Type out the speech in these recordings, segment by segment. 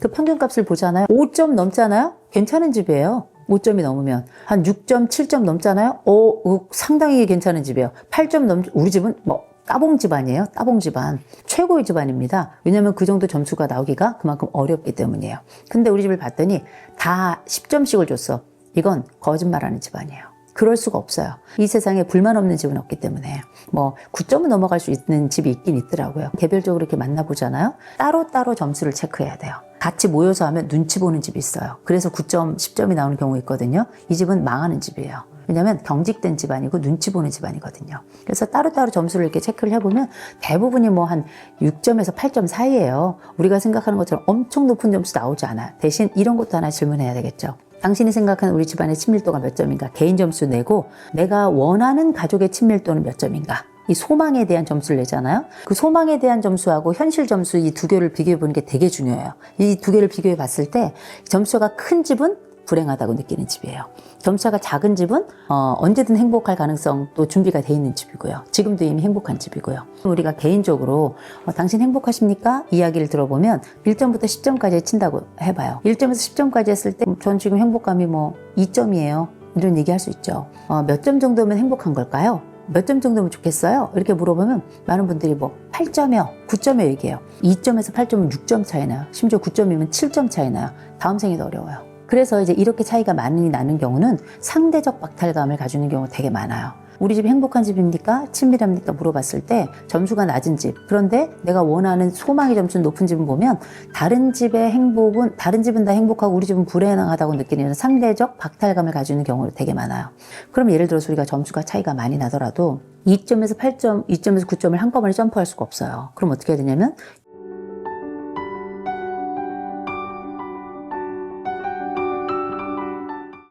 그 평균값을 보잖아요. 5점 넘잖아요. 괜찮은 집이에요. 5점이 넘으면 한 6점, 7점 넘잖아요. 상당히 괜찮은 집이에요. 8점 우리 집은 뭐 따봉 집안이에요. 따봉 집안. 최고의 집안입니다. 왜냐면 그 정도 점수가 나오기가 그만큼 어렵기 때문이에요. 근데 우리 집을 봤더니 다 10점씩을 줬어. 이건 거짓말하는 집안이에요. 그럴 수가 없어요. 이 세상에 불만 없는 집은 없기 때문에. 뭐 9점은 넘어갈 수 있는 집이 있긴 있더라고요. 개별적으로 이렇게 만나보잖아요. 따로따로 점수를 체크해야 돼요. 같이 모여서 하면 눈치 보는 집이 있어요. 그래서 9점, 10점이 나오는 경우 있거든요. 이 집은 망하는 집이에요. 왜냐하면 경직된 집안이고 눈치 보는 집안이거든요. 그래서 따로따로 점수를 이렇게 체크를 해보면 대부분이 뭐 한 6점에서 8점 사이예요. 우리가 생각하는 것처럼 엄청 높은 점수 나오지 않아요. 대신 이런 것도 하나 질문해야 되겠죠. 당신이 생각하는 우리 집안의 친밀도가 몇 점인가? 개인 점수 내고 내가 원하는 가족의 친밀도는 몇 점인가? 이 소망에 대한 점수를 내잖아요. 그 소망에 대한 점수하고 현실 점수 이 두 개를 비교해 보는 게 되게 중요해요. 이 두 개를 비교해 봤을 때 점수가 큰 집은 불행하다고 느끼는 집이에요. 점수가 작은 집은 언제든 행복할 가능성도 준비가 돼 있는 집이고요. 지금도 이미 행복한 집이고요. 우리가 개인적으로 당신 행복하십니까? 이야기를 들어보면 1점부터 10점까지 친다고 해봐요. 1점에서 10점까지 했을 때 전 지금 행복감이 뭐 2점이에요. 이런 얘기 할 수 있죠. 몇 점 정도면 행복한 걸까요? 몇 점 정도면 좋겠어요? 이렇게 물어보면 많은 분들이 뭐 8점이요, 9점이요 얘기해요. 2점에서 8점은 6점 차이 나요. 심지어 9점이면 7점 차이 나요. 다음 생에도 어려워요. 그래서 이제 이렇게 차이가 많이 나는 경우는 상대적 박탈감을 가지는 경우가 되게 많아요. 우리 집이 행복한 집입니까? 친밀합니까? 물어봤을 때 점수가 낮은 집, 그런데 내가 원하는 소망의 점수는 높은 집은 보면 다른 집의 행복은, 다른 집은 다 행복하고 우리 집은 불행하다고 느끼는 상대적 박탈감을 가지는 경우가 되게 많아요. 그럼 예를 들어서 우리가 점수가 차이가 많이 나더라도 2점에서 8점, 2점에서 9점을 한꺼번에 점프할 수가 없어요. 그럼 어떻게 해야 되냐면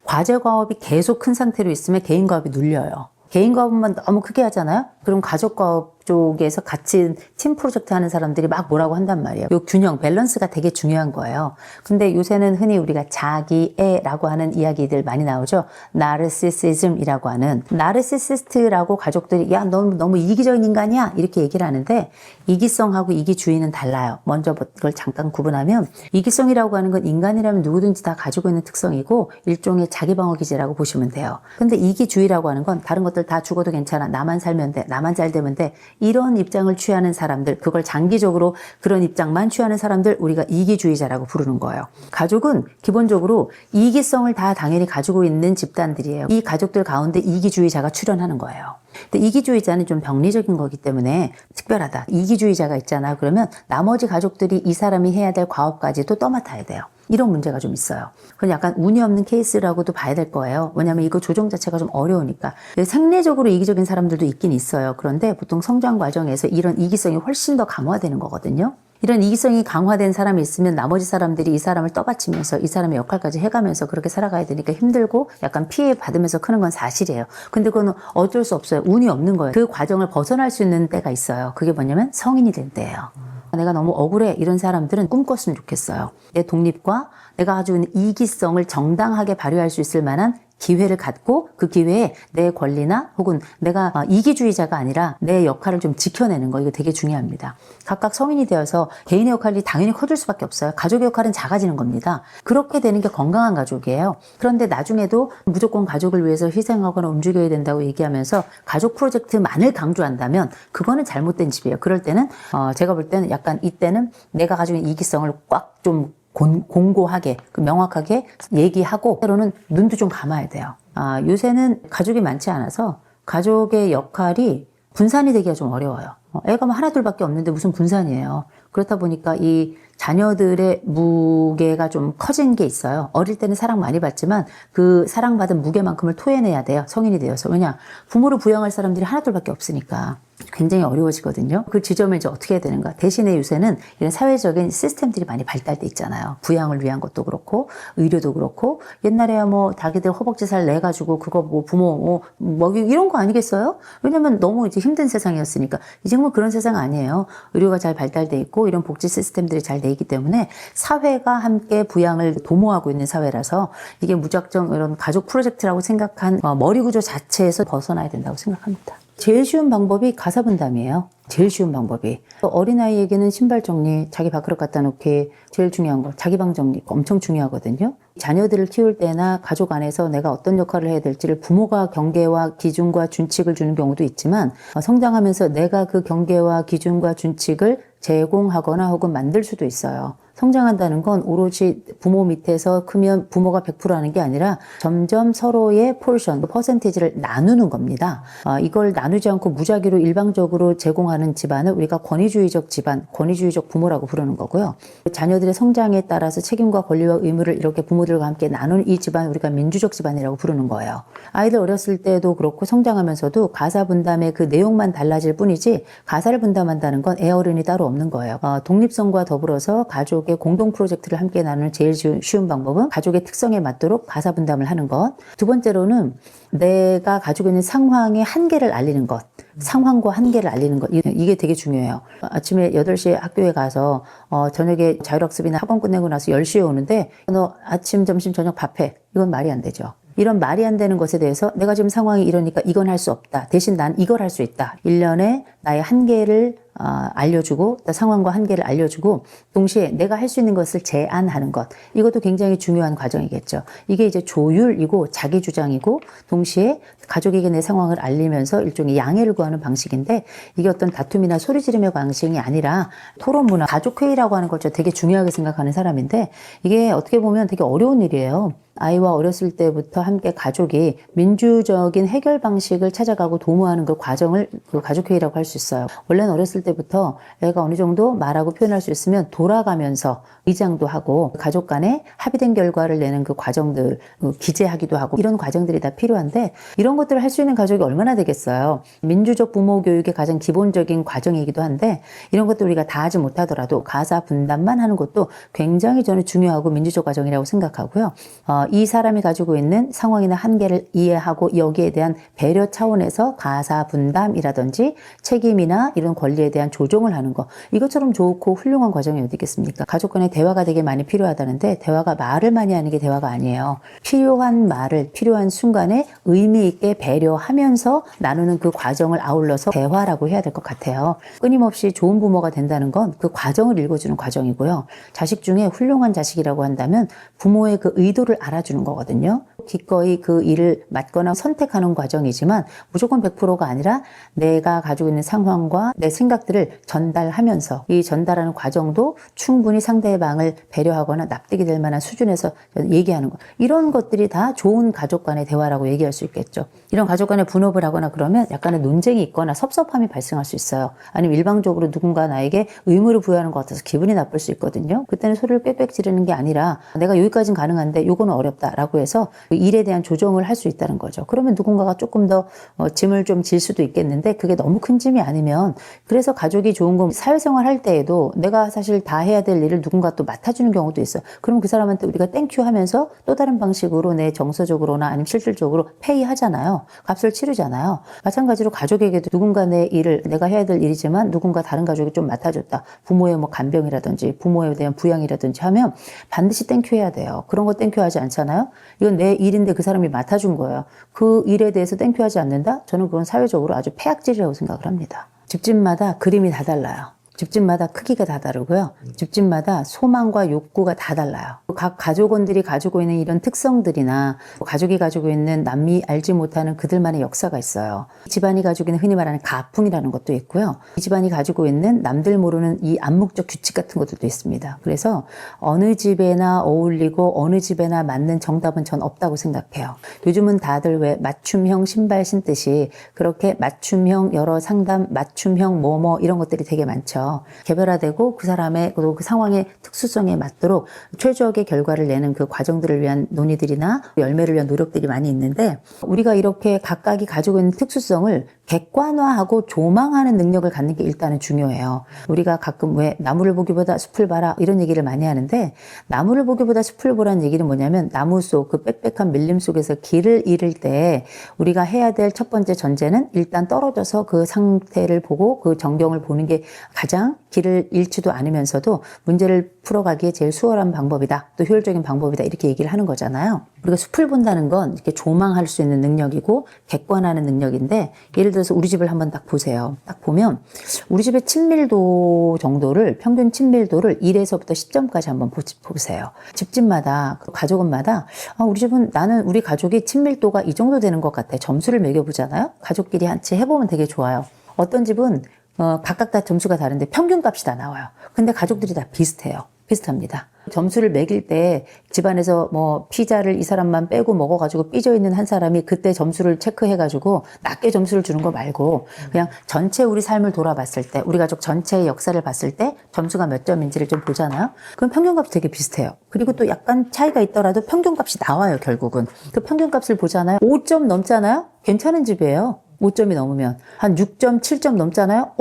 과제 과업이 계속 큰 상태로 있으면 개인 과업이 눌려요. 개인 과업만 너무 크게 하잖아요? 그럼 가족 과업 쪽에서 같이 팀 프로젝트 하는 사람들이 막 뭐라고 한단 말이에요. 이 균형, 밸런스가 되게 중요한 거예요. 근데 요새는 흔히 우리가 자기애라고 하는 이야기들 많이 나오죠. 나르시시즘이라고 하는. 나르시시스트라고 가족들이 야, 너 너무 이기적인 인간이야 이렇게 얘기를 하는데 이기성하고 이기주의는 달라요. 먼저 그걸 잠깐 구분하면 이기성이라고 하는 건 인간이라면 누구든지 다 가지고 있는 특성이고 일종의 자기방어 기제라고 보시면 돼요. 근데 이기주의라고 하는 건 다른 것들 다 죽어도 괜찮아. 나만 살면 돼. 나만 잘 되면 돼. 이런 입장을 취하는 사람들, 그걸 장기적으로 그런 입장만 취하는 사람들 우리가 이기주의자라고 부르는 거예요. 가족은 기본적으로 이기성을 다 당연히 가지고 있는 집단들이에요. 이 가족들 가운데 이기주의자가 출현하는 거예요. 근데 이기주의자는 좀 병리적인 거기 때문에 특별하다. 이기주의자가 있잖아. 그러면 나머지 가족들이 이 사람이 해야 될 과업까지도 떠맡아야 돼요. 이런 문제가 좀 있어요. 그건 약간 운이 없는 케이스라고도 봐야 될 거예요. 왜냐하면 이거 조정 자체가 좀 어려우니까. 생리적으로 이기적인 사람들도 있긴 있어요. 그런데 보통 성장 과정에서 이런 이기성이 훨씬 더 강화되는 거거든요. 이런 이기성이 강화된 사람이 있으면 나머지 사람들이 이 사람을 떠받치면서 이 사람의 역할까지 해가면서 그렇게 살아가야 되니까 힘들고 약간 피해 받으면서 크는 건 사실이에요. 근데 그건 어쩔 수 없어요. 운이 없는 거예요. 그 과정을 벗어날 수 있는 때가 있어요. 그게 뭐냐면 성인이 될 때예요. 내가 너무 억울해 이런 사람들은 꿈꿨으면 좋겠어요. 내 독립과 내가 가지고 있는 이기성을 정당하게 발휘할 수 있을 만한 기회를 갖고 그 기회에 내 권리나 혹은 내가 이기주의자가 아니라 내 역할을 좀 지켜내는 거 이거 되게 중요합니다. 각각 성인이 되어서 개인의 역할이 당연히 커질 수밖에 없어요. 가족의 역할은 작아지는 겁니다. 그렇게 되는 게 건강한 가족이에요. 그런데 나중에도 무조건 가족을 위해서 희생하거나 움직여야 된다고 얘기하면서 가족 프로젝트만을 강조한다면 그거는 잘못된 집이에요. 그럴 때는 제가 볼 때는 약간 이때는 내가 가지고 있는 이기성을 꽉 좀 공고하게 명확하게 얘기하고 때로는 눈도 좀 감아야 돼요. 요새는 가족이 많지 않아서 가족의 역할이 분산이 되기가 좀 어려워요. 애가 뭐 하나 둘밖에 없는데 무슨 분산이에요. 그렇다 보니까 이 자녀들의 무게가 좀 커진 게 있어요. 어릴 때는 사랑 많이 받지만 그 사랑받은 무게만큼을 토해내야 돼요. 성인이 되어서. 왜냐? 부모를 부양할 사람들이 하나 둘밖에 없으니까 굉장히 어려워지거든요. 그 지점에 이제 어떻게 해야 되는가. 대신에 요새는 이런 사회적인 시스템들이 많이 발달돼 있잖아요. 부양을 위한 것도 그렇고 의료도 그렇고 옛날에야 뭐 자기들 허벅지 살 내가지고 그거 뭐 부모 먹이 이런 거 아니겠어요? 왜냐면 너무 이제 힘든 세상이었으니까. 이제 뭐 그런 세상 아니에요. 의료가 잘 발달돼 있고 이런 복지 시스템들이 잘 돼 있기 때문에 사회가 함께 부양을 도모하고 있는 사회라서 이게 무작정 이런 가족 프로젝트라고 생각한 머리 구조 자체에서 벗어나야 된다고 생각합니다. 제일 쉬운 방법이 가사 분담이에요. 제일 쉬운 방법이. 또 어린아이에게는 신발 정리, 자기 밥그릇 갖다 놓기, 제일 중요한 거, 자기 방 정리 엄청 중요하거든요. 자녀들을 키울 때나 가족 안에서 내가 어떤 역할을 해야 될지를 부모가 경계와 기준과 준칙을 주는 경우도 있지만 성장하면서 내가 그 경계와 기준과 준칙을 제공하거나 혹은 만들 수도 있어요. 성장한다는 건 오로지 부모 밑에서 크면 부모가 100% 하는 게 아니라 점점 서로의 포션, 퍼센티지를 나누는 겁니다. 이걸 나누지 않고 무작위로 일방적으로 제공하는 집안을 우리가 권위주의적 집안, 권위주의적 부모라고 부르는 거고요. 자녀들의 성장에 따라서 책임과 권리와 의무를 이렇게 부모들과 함께 나누는 이 집안 우리가 민주적 집안이라고 부르는 거예요. 아이들 어렸을 때도 그렇고 성장하면서도 가사 분담의 그 내용만 달라질 뿐이지 가사를 분담한다는 건 애 어른이 따로 없는 거예요. 독립성과 더불어서 가족의 공동 프로젝트를 함께 나누는 제일 쉬운 방법은 가족의 특성에 맞도록 가사 분담을 하는 것. 두 번째로는 내가 가지고 있는 상황의 한계를 알리는 것. 상황과 한계를 알리는 것. 이게 되게 중요해요. 아침에 8시에 학교에 가서 저녁에 자율학습이나 학원 끝내고 나서 10시에 오는데 너 아침, 점심, 저녁 밥해. 이건 말이 안 되죠. 이런 말이 안 되는 것에 대해서 내가 지금 상황이 이러니까 이건 할 수 없다. 대신 난 이걸 할 수 있다. 1년에 나의 한계를 알려주고 또 상황과 한계를 알려주고 동시에 내가 할 수 있는 것을 제안하는 것. 이것도 굉장히 중요한 과정이겠죠. 이게 이제 조율이고 자기 주장이고 동시에 가족에게 내 상황을 알리면서 일종의 양해를 구하는 방식인데 이게 어떤 다툼이나 소리 지르며 방식이 아니라 토론 문화, 가족회의라고 하는 걸 저 되게 중요하게 생각하는 사람인데 이게 어떻게 보면 되게 어려운 일이에요. 아이와 어렸을 때부터 함께 가족이 민주적인 해결 방식을 찾아가고 도모하는 그 과정을 그 가족회의라고 할 수 있어요. 원래는 어렸을 때부터 애가 어느 정도 말하고 표현할 수 있으면 돌아가면서 의장도 하고 가족 간에 합의된 결과를 내는 그 과정들 기재하기도 하고 이런 과정들이 다 필요한데 이런 것들을 할 수 있는 가족이 얼마나 되겠어요. 민주적 부모 교육의 가장 기본적인 과정이기도 한데 이런 것들 우리가 다 하지 못하더라도 가사 분담만 하는 것도 굉장히 저는 중요하고 민주적 과정이라고 생각하고요. 이 사람이 가지고 있는 상황이나 한계를 이해하고 여기에 대한 배려 차원에서 가사 분담이라든지 책임이나 이런 권리에 대한 조정을 하는 거 이것처럼 좋고 훌륭한 과정이 어디 있겠습니까? 가족 간의 대화가 되게 많이 필요하다는데 대화가 말을 많이 하는 게 대화가 아니에요. 필요한 말을 필요한 순간에 의미 있게 배려하면서 나누는 그 과정을 아울러서 대화라고 해야 될 것 같아요. 끊임없이 좋은 부모가 된다는 건 그 과정을 읽어주는 과정이고요. 자식 중에 훌륭한 자식이라고 한다면 부모의 그 의도를 알아주는 거거든요. 기꺼이 그 일을 맡거나 선택하는 과정이지만 무조건 100%가 아니라 내가 가지고 있는 상황과 내 생각들을 전달하면서 이 전달하는 과정도 충분히 상대방을 배려하거나 납득이 될 만한 수준에서 얘기하는 것. 이런 것들이 다 좋은 가족 간의 대화라고 얘기할 수 있겠죠. 이런 가족 간의 분업을 하거나 그러면 약간의 논쟁이 있거나 섭섭함이 발생할 수 있어요. 아니면 일방적으로 누군가 나에게 의무를 부여하는 것 같아서 기분이 나쁠 수 있거든요. 그때는 소리를 빽빽 지르는 게 아니라 내가 여기까지는 가능한데 요거는 어렵다라고 해서 일에 대한 조정을 할 수 있다는 거죠. 그러면 누군가가 조금 더 짐을 좀 질 수도 있겠는데 그게 너무 큰 짐이 아니면 그래서 가족이 좋은 건 사회생활 할 때에도 내가 사실 다 해야 될 일을 누군가 또 맡아주는 경우도 있어요. 그럼 그 사람한테 우리가 땡큐 하면서 또 다른 방식으로 내 정서적으로나 아니면 실질적으로 페이하잖아요. 값을 치르잖아요. 마찬가지로 가족에게도 누군가 내 일을 내가 해야 될 일이지만 누군가 다른 가족이 좀 맡아줬다. 부모의 뭐 간병이라든지 부모에 대한 부양이라든지 하면 반드시 땡큐 해야 돼요. 그런 거 땡큐 하지 않잖아요. 이건 내 일인데 그 사람이 맡아준 거예요. 그 일에 대해서 땡큐 하지 않는다? 저는 그건 사회적으로 아주 폐악질이라고 생각을 합니다. 집집마다 그림이 다 달라요. 집집마다 크기가 다 다르고요. 집집마다 소망과 욕구가 다 달라요. 각 가족원들이 가지고 있는 이런 특성들이나 가족이 가지고 있는 남이 알지 못하는 그들만의 역사가 있어요. 집안이 가지고 있는 흔히 말하는 가풍이라는 것도 있고요. 이 집안이 가지고 있는 남들 모르는 이 암묵적 규칙 같은 것들도 있습니다. 그래서 어느 집에나 어울리고 어느 집에나 맞는 정답은 전 없다고 생각해요. 요즘은 다들 왜 맞춤형 신발 신듯이 그렇게 맞춤형 여러 상담, 맞춤형 뭐뭐 이런 것들이 되게 많죠. 개별화되고 그 사람의 그 상황의 특수성에 맞도록 최적의 결과를 내는 그 과정들을 위한 논의들이나 열매를 위한 노력들이 많이 있는데 우리가 이렇게 각각이 가지고 있는 특수성을 객관화하고 조망하는 능력을 갖는 게 일단은 중요해요. 우리가 가끔 왜 나무를 보기보다 숲을 봐라 이런 얘기를 많이 하는데 나무를 보기보다 숲을 보라는 얘기는 뭐냐면 나무 속 그 빽빽한 밀림 속에서 길을 잃을 때 우리가 해야 될 첫 번째 전제는 일단 떨어져서 그 상태를 보고 그 전경을 보는 게 가장 길을 잃지도 않으면서도 문제를 풀어가기에 제일 수월한 방법이다. 또 효율적인 방법이다. 이렇게 얘기를 하는 거잖아요. 우리가 숲을 본다는 건 이렇게 조망할 수 있는 능력이고 객관하는 능력인데 예를 들어서 우리 집을 한번 딱 보세요. 딱 보면 우리 집의 친밀도 정도를 평균 친밀도를 1에서부터 10점까지 한번 보세요. 집집마다 가족원마다 나는 우리 가족이 친밀도가 이 정도 되는 것 같아. 점수를 매겨보잖아요. 가족끼리 같이 해보면 되게 좋아요. 어떤 집은 각각 다 점수가 다른데 평균값이 다 나와요. 근데 가족들이 다 비슷해요. 비슷합니다. 점수를 매길 때 집안에서 뭐 피자를 이 사람만 빼고 먹어가지고 삐져있는 한 사람이 그때 점수를 체크해가지고 낮게 점수를 주는 거 말고 그냥 전체 우리 삶을 돌아봤을 때 우리 가족 전체의 역사를 봤을 때 점수가 몇 점인지를 좀 보잖아요. 그럼 평균값이 되게 비슷해요. 그리고 또 약간 차이가 있더라도 평균값이 나와요. 결국은. 그 평균값을 보잖아요. 5점 넘잖아요. 괜찮은 집이에요. 5점이 넘으면 한 6점, 7점 넘잖아요.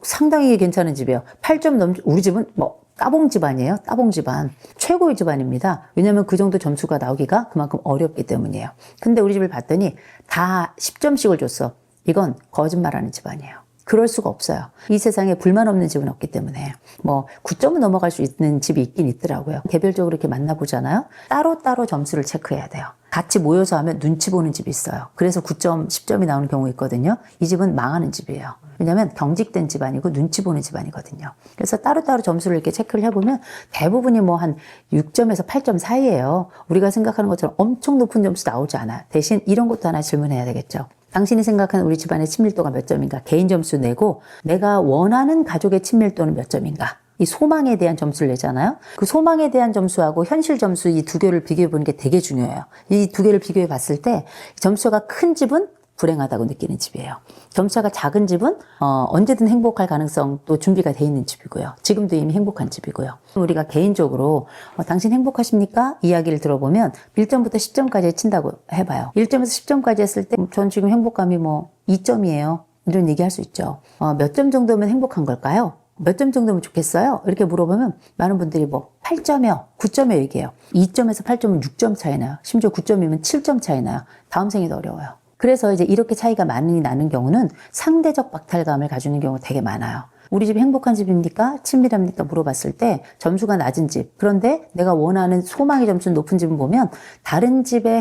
상당히 괜찮은 집이에요. 8점 우리 집은 뭐 따봉 집안이에요. 따봉 집안. 최고의 집안입니다. 왜냐면 그 정도 점수가 나오기가 그만큼 어렵기 때문이에요. 근데 우리 집을 봤더니 다 10점씩을 줬어. 이건 거짓말하는 집안이에요. 그럴 수가 없어요. 이 세상에 불만 없는 집은 없기 때문에. 뭐 9점은 넘어갈 수 있는 집이 있긴 있더라고요. 개별적으로 이렇게 만나보잖아요. 따로따로 점수를 체크해야 돼요. 같이 모여서 하면 눈치 보는 집이 있어요. 그래서 9점, 10점이 나오는 경우 있거든요. 이 집은 망하는 집이에요. 왜냐하면 경직된 집안이고 눈치 보는 집안이거든요. 그래서 따로따로 점수를 이렇게 체크를 해보면 대부분이 뭐 한 6점에서 8점 사이예요. 우리가 생각하는 것처럼 엄청 높은 점수 나오지 않아요. 대신 이런 것도 하나 질문해야 되겠죠. 당신이 생각하는 우리 집안의 친밀도가 몇 점인가? 개인 점수 내고 내가 원하는 가족의 친밀도는 몇 점인가? 이 소망에 대한 점수를 내잖아요. 그 소망에 대한 점수하고 현실 점수 이 두 개를 비교해 보는 게 되게 중요해요. 이 두 개를 비교해 봤을 때 점수가 큰 집은 불행하다고 느끼는 집이에요. 점수가 작은 집은 언제든 행복할 가능성도 준비가 돼 있는 집이고요. 지금도 이미 행복한 집이고요. 우리가 개인적으로 당신 행복하십니까? 이야기를 들어보면 1점부터 10점까지 친다고 해봐요. 1점에서 10점까지 했을 때 전 지금 행복감이 뭐 2점이에요. 이런 얘기 할 수 있죠. 몇 점 정도면 행복한 걸까요? 몇 점 정도면 좋겠어요? 이렇게 물어보면 많은 분들이 뭐 8점이요, 9점이요 얘기해요. 2점에서 8점은 6점 차이 나요. 심지어 9점이면 7점 차이 나요. 다음 생이 더 어려워요. 그래서 이제 이렇게 차이가 많이 나는 경우는 상대적 박탈감을 가지는 경우가 되게 많아요. 우리 집이 행복한 집입니까? 친밀합니까? 물어봤을 때 점수가 낮은 집. 그런데 내가 원하는 소망의 점수는 높은 집은 보면 다른 집은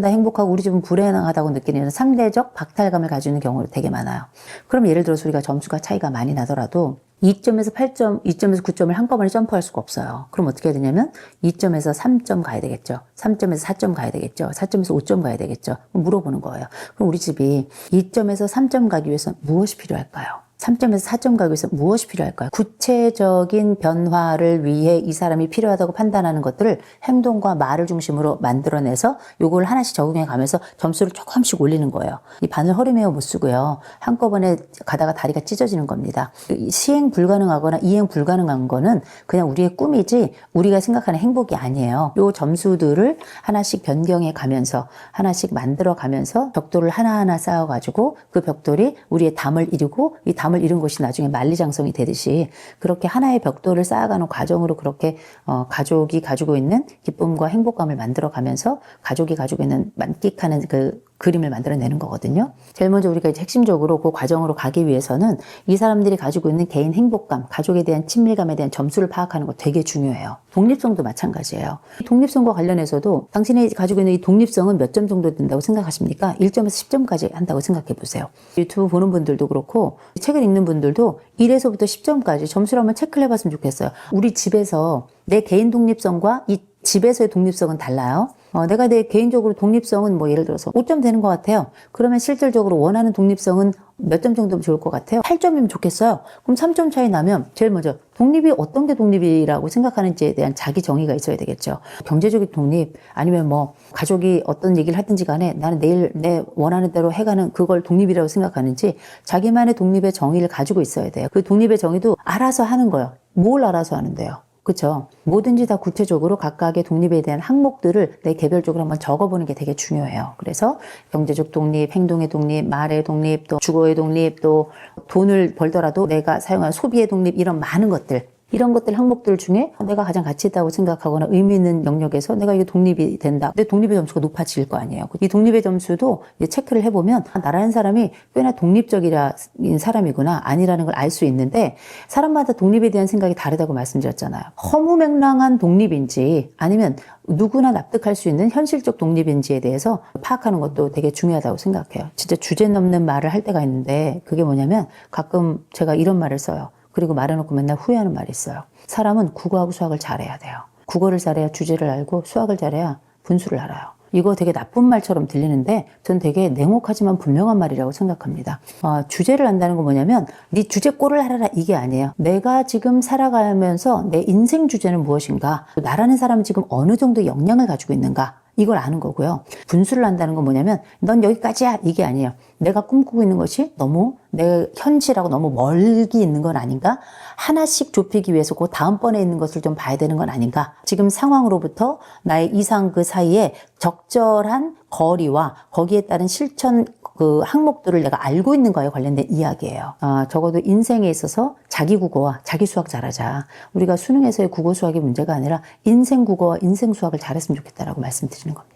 다 행복하고 우리 집은 불행하다고 느끼는 상대적 박탈감을 가지는 경우가 되게 많아요. 그럼 예를 들어서 우리가 점수가 차이가 많이 나더라도 2점에서 8점, 2점에서 9점을 한꺼번에 점프할 수가 없어요. 그럼 어떻게 해야 되냐면 2점에서 3점 가야 되겠죠. 3점에서 4점 가야 되겠죠. 4점에서 5점 가야 되겠죠. 물어보는 거예요. 그럼 우리 집이 2점에서 3점 가기 위해서 무엇이 필요할까요? 3점에서 4점 가기 위해서 무엇이 필요할까요? 구체적인 변화를 위해 이 사람이 필요하다고 판단하는 것들을 행동과 말을 중심으로 만들어내서 요걸 하나씩 적용해 가면서 점수를 조금씩 올리는 거예요. 이 바늘 허리 메어 못 쓰고요. 한꺼번에 가다가 다리가 찢어지는 겁니다. 시행 불가능하거나 이행 불가능한 거는 그냥 우리의 꿈이지 우리가 생각하는 행복이 아니에요. 요 점수들을 하나씩 변경해 가면서 하나씩 만들어 가면서 벽돌을 하나하나 쌓아가지고 그 벽돌이 우리의 담을 이루고 이 담을 이룬 것이 나중에 만리장성이 되듯이 그렇게 하나의 벽돌을 쌓아가는 과정으로 그렇게 가족이 가지고 있는 기쁨과 행복감을 만들어가면서 가족이 가지고 있는 만끽하는 그 그림을 만들어내는 거거든요. 제일 먼저 우리가 이제 핵심적으로 그 과정으로 가기 위해서는 이 사람들이 가지고 있는 개인 행복감, 가족에 대한 친밀감에 대한 점수를 파악하는 거 되게 중요해요. 독립성도 마찬가지예요. 독립성과 관련해서도 당신이 가지고 있는 이 독립성은 몇 점 정도 된다고 생각하십니까? 1점에서 10점까지 한다고 생각해 보세요. 유튜브 보는 분들도 그렇고 책을 읽는 분들도 1에서부터 10점까지 점수를 한번 체크를 해봤으면 좋겠어요. 우리 집에서 내 개인 독립성과 이 집에서의 독립성은 달라요. 내가 내 개인적으로 독립성은 뭐 예를 들어서 5점 되는 것 같아요. 그러면 실질적으로 원하는 독립성은 몇 점 정도면 좋을 것 같아요? 8점이면 좋겠어요. 그럼 3점 차이 나면 제일 먼저 독립이 어떤 게 독립이라고 생각하는지에 대한 자기 정의가 있어야 되겠죠. 경제적인 독립 아니면 뭐 가족이 어떤 얘기를 하든지 간에 나는 내일 내 원하는 대로 해가는 그걸 독립이라고 생각하는지 자기만의 독립의 정의를 가지고 있어야 돼요. 그 독립의 정의도 알아서 하는 거예요. 뭘 알아서 하는데요? 그렇죠. 뭐든지 다 구체적으로 각각의 독립에 대한 항목들을 내 개별적으로 한번 적어보는 게 되게 중요해요. 그래서 경제적 독립, 행동의 독립, 말의 독립, 또 주거의 독립, 또 돈을 벌더라도 내가 사용한 소비의 독립 이런 많은 것들 이런 것들 항목들 중에 내가 가장 가치 있다고 생각하거나 의미 있는 영역에서 내가 이게 독립이 된다. 내 독립의 점수가 높아질 거 아니에요. 이 독립의 점수도 이제 체크를 해보면 나라는 사람이 꽤나 독립적인 사람이구나 아니라는 걸 알 수 있는데 사람마다 독립에 대한 생각이 다르다고 말씀드렸잖아요. 허무맹랑한 독립인지 아니면 누구나 납득할 수 있는 현실적 독립인지에 대해서 파악하는 것도 되게 중요하다고 생각해요. 진짜 주제 넘는 말을 할 때가 있는데 그게 뭐냐면 가끔 제가 이런 말을 써요. 그리고 말해놓고 맨날 후회하는 말이 있어요. 사람은 국어하고 수학을 잘해야 돼요. 국어를 잘해야 주제를 알고 수학을 잘해야 분수를 알아요. 이거 되게 나쁜 말처럼 들리는데 전 되게 냉혹하지만 분명한 말이라고 생각합니다. 주제를 안다는 건 뭐냐면 네 주제 꼴을 알아라 이게 아니에요. 내가 지금 살아가면서 내 인생 주제는 무엇인가, 나라는 사람은 지금 어느 정도 역량을 가지고 있는가 이걸 아는 거고요. 분수를 한다는 건 뭐냐면 넌 여기까지야 이게 아니에요. 내가 꿈꾸고 있는 것이 너무 내 현실하고 너무 멀기 있는 건 아닌가? 하나씩 좁히기 위해서 그 다음번에 있는 것을 좀 봐야 되는 건 아닌가? 지금 상황으로부터 나의 이상 그 사이에 적절한 거리와 거기에 따른 실천 그 항목들을 내가 알고 있는 거에 관련된 이야기예요. 적어도 인생에 있어서 자기 국어와 자기 수학 잘하자. 우리가 수능에서의 국어 수학이 문제가 아니라 인생 국어와 인생 수학을 잘했으면 좋겠다라고 말씀드리는 겁니다.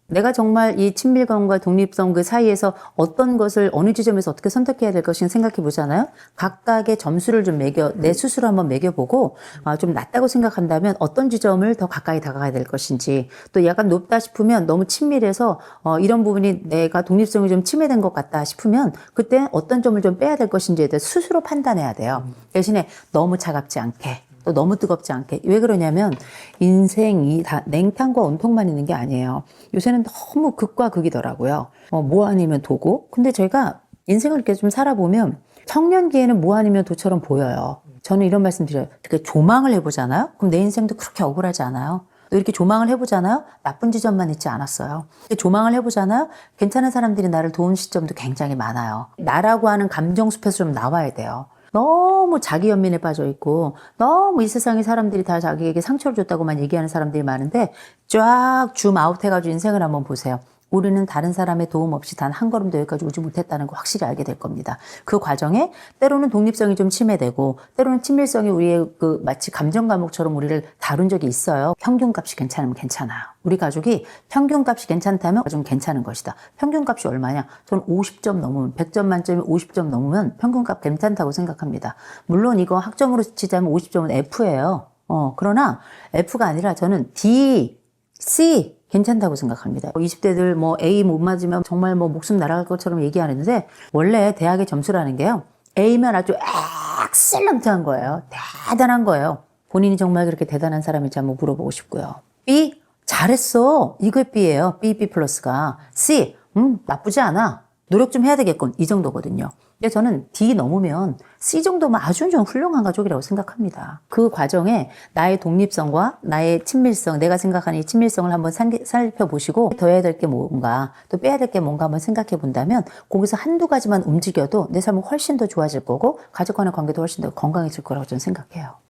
내가 정말 이 친밀감과 독립성 그 사이에서 어떤 것을 어느 지점에서 어떻게 선택해야 될 것인가 생각해 보잖아요. 각각의 점수를 좀 내 스스로 한번 매겨보고 좀 낮다고 생각한다면 어떤 지점을 더 가까이 다가가야 될 것인지, 또 약간 높다 싶으면 너무 친밀해서 이런 부분이 내가 독립성이 좀 침해된 것 같다 싶으면 그때 어떤 점을 좀 빼야 될 것인지에 대해서 스스로 판단해야 돼요. 대신에 너무 차갑지 않게 또 너무 뜨겁지 않게. 왜 그러냐면 인생이 다 냉탕과 온통만 있는 게 아니에요. 요새는 너무 극과 극이더라고요. 뭐 아니면 도고. 근데 제가 인생을 이렇게 좀 살아보면 청년기에는 뭐 아니면 도처럼 보여요. 저는 이런 말씀 드려요. 이렇게 조망을 해보잖아요. 그럼 내 인생도 그렇게 억울하지 않아요. 또 이렇게 조망을 해보잖아요. 나쁜 지점만 있지 않았어요. 조망을 해보잖아요. 괜찮은 사람들이 나를 도운 시점도 굉장히 많아요. 나라고 하는 감정 숲에서 좀 나와야 돼요. 너무 자기 연민에 빠져 있고 너무 이 세상의 사람들이 다 자기에게 상처를 줬다고만 얘기하는 사람들이 많은데 쫙 줌 아웃 해가지고 인생을 한번 보세요. 우리는 다른 사람의 도움 없이 단 한 걸음도 여기까지 오지 못했다는 거 확실히 알게 될 겁니다. 그 과정에 때로는 독립성이 좀 침해되고 때로는 친밀성이 우리의 그 마치 감정 감옥처럼 우리를 다룬 적이 있어요. 평균값이 괜찮으면 괜찮아요. 우리 가족이 평균값이 괜찮다면 좀 괜찮은 것이다. 평균값이 얼마냐? 저는 50점 넘으면 100점 만점에 50점 넘으면 평균값 괜찮다고 생각합니다. 물론 이거 학점으로 치자면 50점은 F예요. 그러나 F가 아니라 저는 D, C 괜찮다고 생각합니다. 20대들 뭐 A 못 맞으면 정말 뭐 목숨 날아갈 것처럼 얘기하는데 원래 대학의 점수라는 게요. A면 아주 엑셀런트한 거예요. 대단한 거예요. 본인이 정말 그렇게 대단한 사람인지 한번 물어보고 싶고요. B 잘했어. 이게 B예요. B 플러스가. C 나쁘지 않아. 노력 좀 해야 되겠군. 이 정도거든요. 근데 저는 D 넘으면 C 정도면 아주 좀 훌륭한 가족이라고 생각합니다. 그 과정에 나의 독립성과 나의 친밀성, 내가 생각하는 이 친밀성을 한번 살펴보시고 더 해야 될 게 뭔가, 또 빼야 될 게 뭔가 한번 생각해 본다면 거기서 한두 가지만 움직여도 내 삶은 훨씬 더 좋아질 거고 가족 간의 관계도 훨씬 더 건강해질 거라고 저는 생각해요.